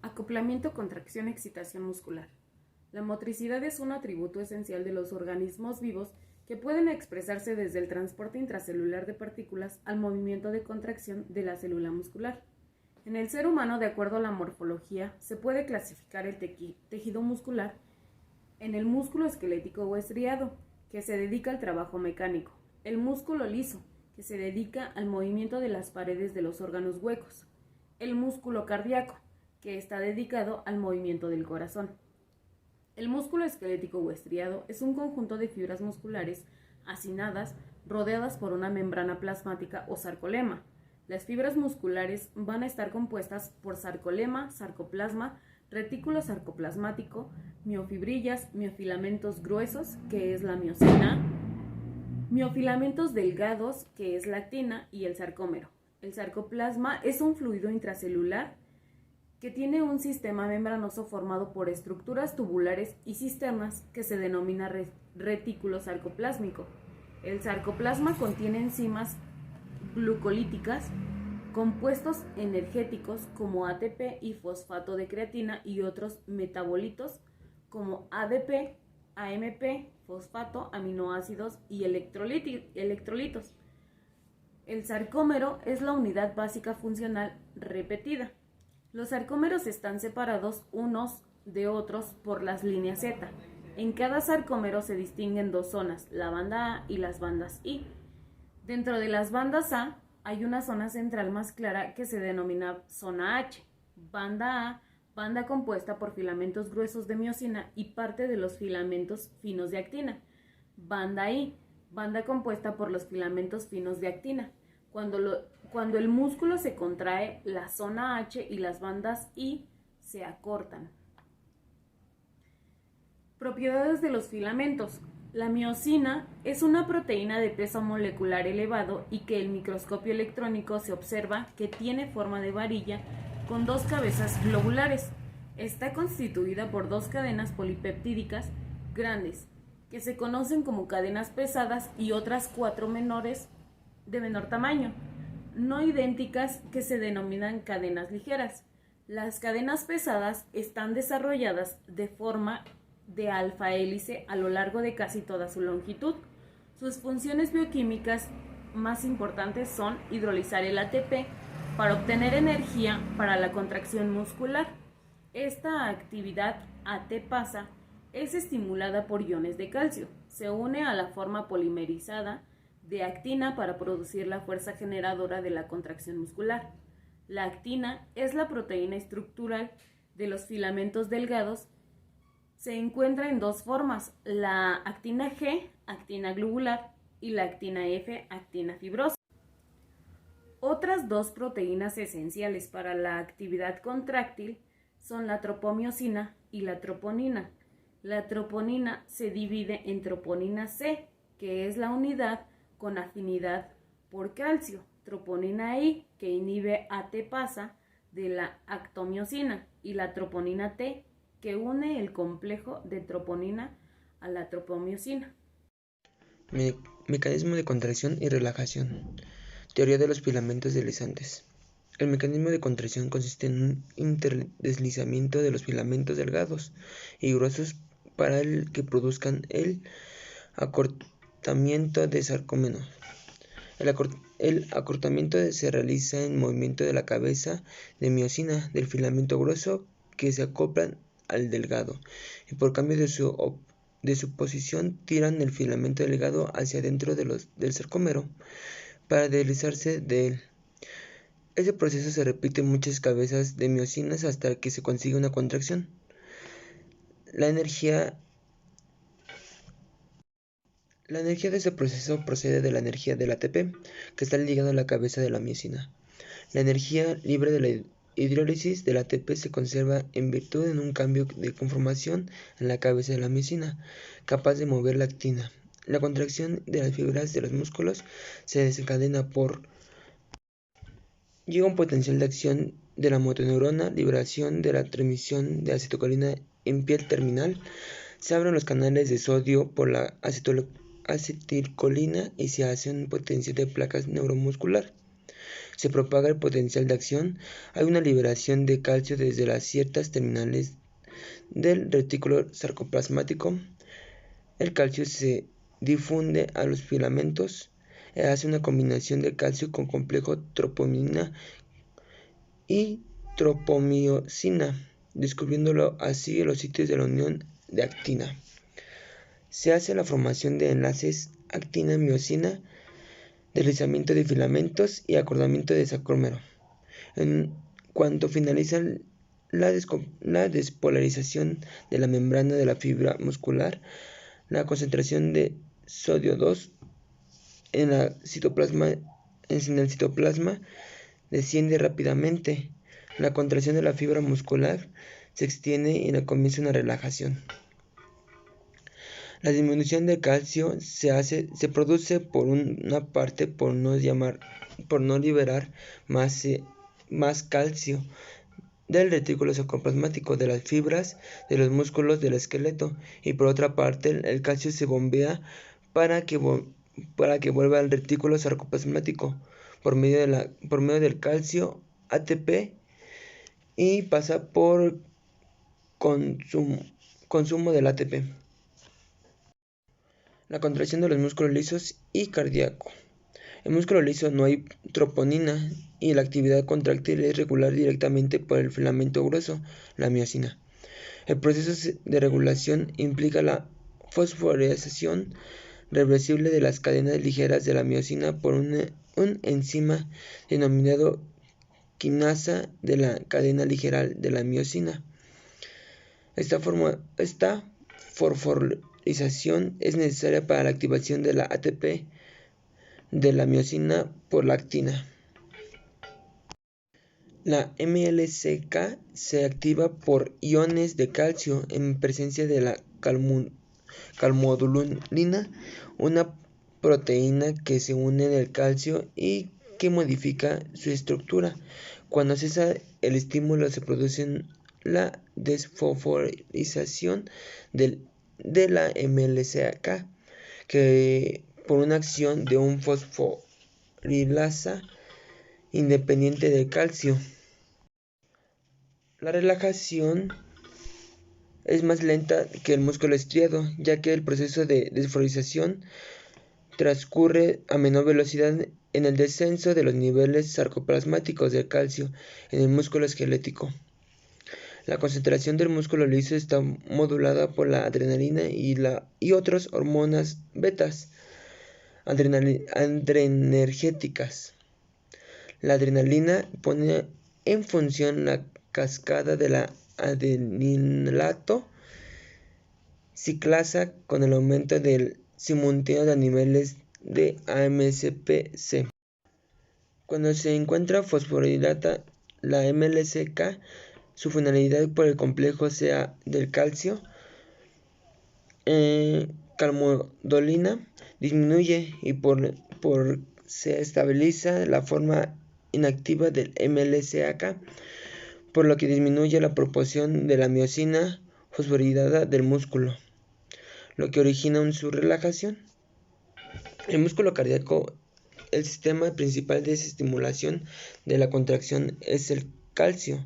Acoplamiento, contracción, excitación muscular. La motricidad es un atributo esencial de los organismos vivos que pueden expresarse desde el transporte intracelular de partículas al movimiento de contracción de la célula muscular. En el ser humano, de acuerdo a la morfología, se puede clasificar el tejido muscular en el músculo esquelético o estriado, que se dedica al trabajo mecánico, el músculo liso, que se dedica al movimiento de las paredes de los órganos huecos, el músculo cardíaco, que está dedicado al movimiento del corazón. El músculo esquelético o estriado es un conjunto de fibras musculares hacinadas rodeadas por una membrana plasmática o sarcolema. Las fibras musculares van a estar compuestas por sarcolema, sarcoplasma, retículo sarcoplasmático, miofibrillas, miofilamentos gruesos, que es la miosina, miofilamentos delgados, que es la actina, y el sarcómero. El sarcoplasma es un fluido intracelular que tiene un sistema membranoso formado por estructuras tubulares y cisternas que se denomina retículo sarcoplásmico. El sarcoplasma contiene enzimas glucolíticas, compuestos energéticos como ATP y fosfato de creatina y otros metabolitos como ADP, AMP, fosfato, aminoácidos y electrolitos. El sarcómero es la unidad básica funcional repetida. Los sarcómeros están separados unos de otros por las líneas Z. En cada sarcómero se distinguen dos zonas, la banda A y las bandas I. Dentro de las bandas A hay una zona central más clara que se denomina zona H. Banda A, banda compuesta por filamentos gruesos de miosina y parte de los filamentos finos de actina. Banda I, banda compuesta por los filamentos finos de actina. Cuando el músculo se contrae, la zona H y las bandas I se acortan. Propiedades de los filamentos. La miosina es una proteína de peso molecular elevado y que el microscopio electrónico se observa que tiene forma de varilla con dos cabezas globulares. Está constituida por dos cadenas polipeptídicas grandes, que se conocen como cadenas pesadas, y otras cuatro menores de menor tamaño, no idénticas, que se denominan cadenas ligeras. Las cadenas pesadas están desarrolladas de forma de alfa hélice a lo largo de casi toda su longitud. Sus funciones bioquímicas más importantes son hidrolizar el ATP para obtener energía para la contracción muscular. Esta actividad AT-pasa es estimulada por iones de calcio. Se une a la forma polimerizada de actina para producir la fuerza generadora de la contracción muscular. La actina es la proteína estructural de los filamentos delgados. Se encuentra en dos formas, la actina G, actina globular, y la actina F, actina fibrosa. Otras dos proteínas esenciales para la actividad contráctil son la tropomiosina y la troponina. La troponina se divide en troponina C, que es la unidad con afinidad por calcio, troponina I, que inhibe AT-pasa de la actomiosina, y la troponina T, que une el complejo de troponina a la tropomiosina. Mecanismo de contracción y relajación. Teoría de los filamentos deslizantes. El mecanismo de contracción consiste en un interdeslizamiento de los filamentos delgados y gruesos para que produzcan el acortamiento de sarcómeros. El acortamiento se realiza en movimiento de la cabeza de miosina del filamento grueso que se acoplan al delgado, y por cambio de su posición tiran el filamento delgado hacia adentro del sarcómero para deslizarse de él. Ese proceso se repite en muchas cabezas de miosinas hasta que se consigue una contracción. La energía de este proceso procede de la energía del ATP, que está ligado a la cabeza de la miosina. La energía libre de la hidrólisis del ATP se conserva en virtud de un cambio de conformación en la cabeza de la miosina, capaz de mover la actina. La contracción de las fibras de los músculos se desencadena llega un potencial de acción de la motoneurona, liberación de la transmisión de acetilcolina en piel terminal, se abren los canales de sodio por la acetilcolina y se hace un potencial de placas neuromuscular. se propaga el potencial de acción, hay una liberación de calcio desde las ciertas terminales del retículo sarcoplasmático. El calcio se difunde a los filamentos e hace una combinación de calcio con complejo tropomina y tropomiosina, descubriéndolo así los sitios de la unión de actina. Se hace la formación de enlaces actina-miosina, deslizamiento de filamentos y acordamiento de sarcómero. En cuanto finaliza la despolarización de la membrana de la fibra muscular, la concentración de sodio 2 en el citoplasma desciende rápidamente. La contracción de la fibra muscular se extiende y comienza una relajación. La disminución del calcio se produce por una parte por no liberar más calcio del retículo sarcoplasmático de las fibras de los músculos del esqueleto, y por otra parte el calcio se bombea para que vuelva al retículo sarcoplasmático por medio del calcio ATP y pasa por consumo del ATP. La contracción de los músculos lisos y cardíaco. En músculo liso no hay troponina y la actividad contráctil es regular directamente por el filamento grueso, la miosina. El proceso de regulación implica la fosforilación reversible de las cadenas ligeras de la miosina por un enzima denominado quinasa de la cadena ligera de la miosina. Esta fosforilación es necesaria para la activación de la ATP de la miosina por la actina. La MLCK se activa por iones de calcio en presencia de la calmodulina, una proteína que se une al calcio y que modifica su estructura. Cuando cesa el estímulo se produce la desfosforilación de la MLCK, que por una acción de un fosforilasa independiente del calcio. La relajación es más lenta que el músculo estriado, ya que el proceso de desfosforilación transcurre a menor velocidad en el descenso de los niveles sarcoplasmáticos de calcio en el músculo esquelético. La concentración del músculo liso está modulada por la adrenalina y otras hormonas betas adrenergéticas. La adrenalina pone en función la cascada de la adenilato ciclasa con el aumento simultáneo de niveles de AMPC. Cuando se encuentra fosforilada la MLCK, su finalidad por el complejo sea del calcio, calmodulina, disminuye y se estabiliza la forma inactiva del MLCK, por lo que disminuye la proporción de la miosina fosforilada del músculo, lo que origina su relajación. El músculo cardíaco, el sistema principal de estimulación de la contracción es el calcio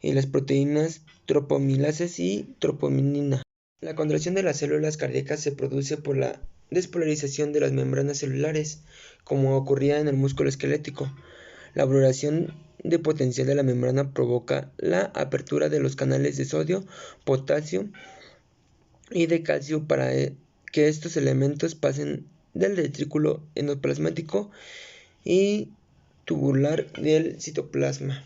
y las proteínas tropomilasas y troponina. La contracción de las células cardíacas se produce por la despolarización de las membranas celulares, como ocurría en el músculo esquelético. La valoración de potencial de la membrana provoca la apertura de los canales de sodio, potasio y de calcio para que estos elementos pasen del retículo endoplasmático y tubular del citoplasma.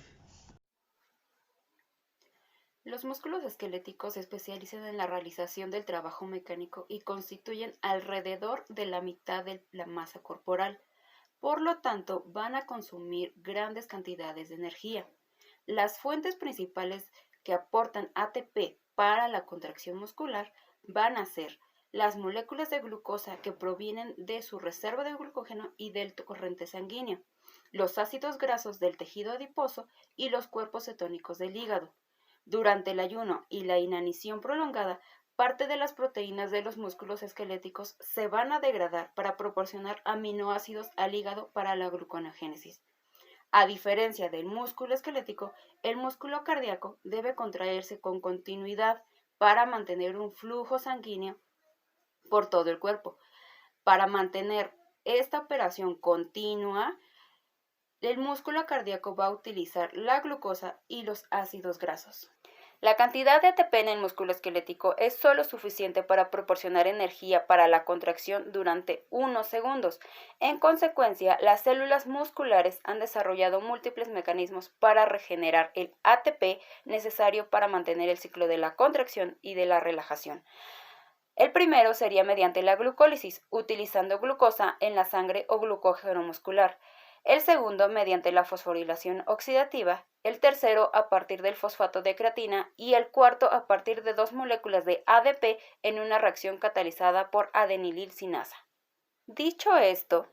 Los músculos esqueléticos se especializan en la realización del trabajo mecánico y constituyen alrededor de la mitad de la masa corporal. Por lo tanto, van a consumir grandes cantidades de energía. Las fuentes principales que aportan ATP para la contracción muscular van a ser las moléculas de glucosa que provienen de su reserva de glucógeno y del torrente sanguíneo, los ácidos grasos del tejido adiposo y los cuerpos cetónicos del hígado. Durante el ayuno y la inanición prolongada, parte de las proteínas de los músculos esqueléticos se van a degradar para proporcionar aminoácidos al hígado para la gluconeogénesis. A diferencia del músculo esquelético, el músculo cardíaco debe contraerse con continuidad para mantener un flujo sanguíneo por todo el cuerpo. Para mantener esta operación continua, el músculo cardíaco va a utilizar la glucosa y los ácidos grasos. La cantidad de ATP en el músculo esquelético es solo suficiente para proporcionar energía para la contracción durante unos segundos. En consecuencia, las células musculares han desarrollado múltiples mecanismos para regenerar el ATP necesario para mantener el ciclo de la contracción y de la relajación. El primero sería mediante la glucólisis, utilizando glucosa en la sangre o glucógeno muscular. El segundo mediante la fosforilación oxidativa, el tercero a partir del fosfato de creatina y el cuarto a partir de 2 moléculas de ADP en una reacción catalizada por adenililcinasa. Dicho esto,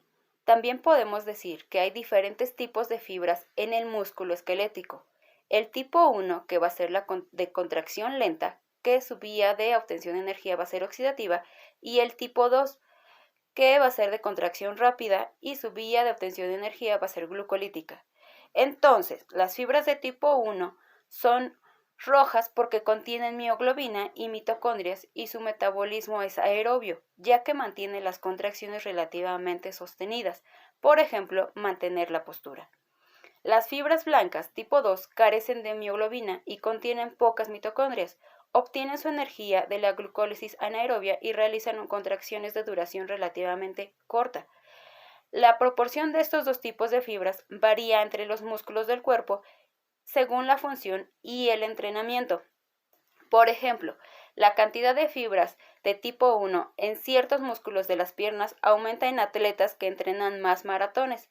también podemos decir que hay diferentes tipos de fibras en el músculo esquelético. El tipo 1, que va a ser la de contracción lenta, que su vía de obtención de energía va a ser oxidativa, y el tipo 2, que va a ser de contracción rápida y su vía de obtención de energía va a ser glucolítica. Entonces, las fibras de tipo 1 son rojas porque contienen mioglobina y mitocondrias y su metabolismo es aerobio, ya que mantiene las contracciones relativamente sostenidas, por ejemplo, mantener la postura. Las fibras blancas tipo 2 carecen de mioglobina y contienen pocas mitocondrias, obtienen su energía de la glucólisis anaerobia y realizan contracciones de duración relativamente corta. La proporción de estos dos tipos de fibras varía entre los músculos del cuerpo según la función y el entrenamiento. Por ejemplo, la cantidad de fibras de tipo 1 en ciertos músculos de las piernas aumenta en atletas que entrenan más maratones,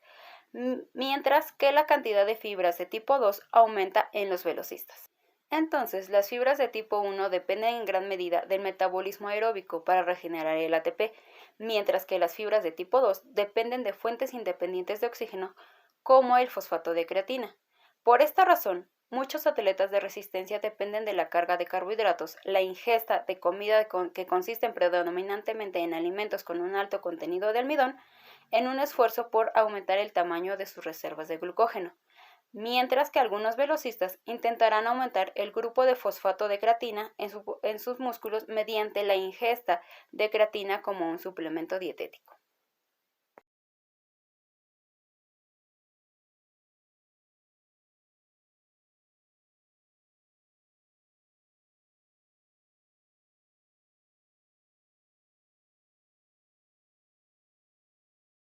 mientras que la cantidad de fibras de tipo 2 aumenta en los velocistas. Entonces, las fibras de tipo 1 dependen en gran medida del metabolismo aeróbico para regenerar el ATP, mientras que las fibras de tipo 2 dependen de fuentes independientes de oxígeno, como el fosfato de creatina. Por esta razón, muchos atletas de resistencia dependen de la carga de carbohidratos, la ingesta de comida que consiste predominantemente en alimentos con un alto contenido de almidón, en un esfuerzo por aumentar el tamaño de sus reservas de glucógeno, mientras que algunos velocistas intentarán aumentar el grupo de fosfato de creatina en sus músculos mediante la ingesta de creatina como un suplemento dietético.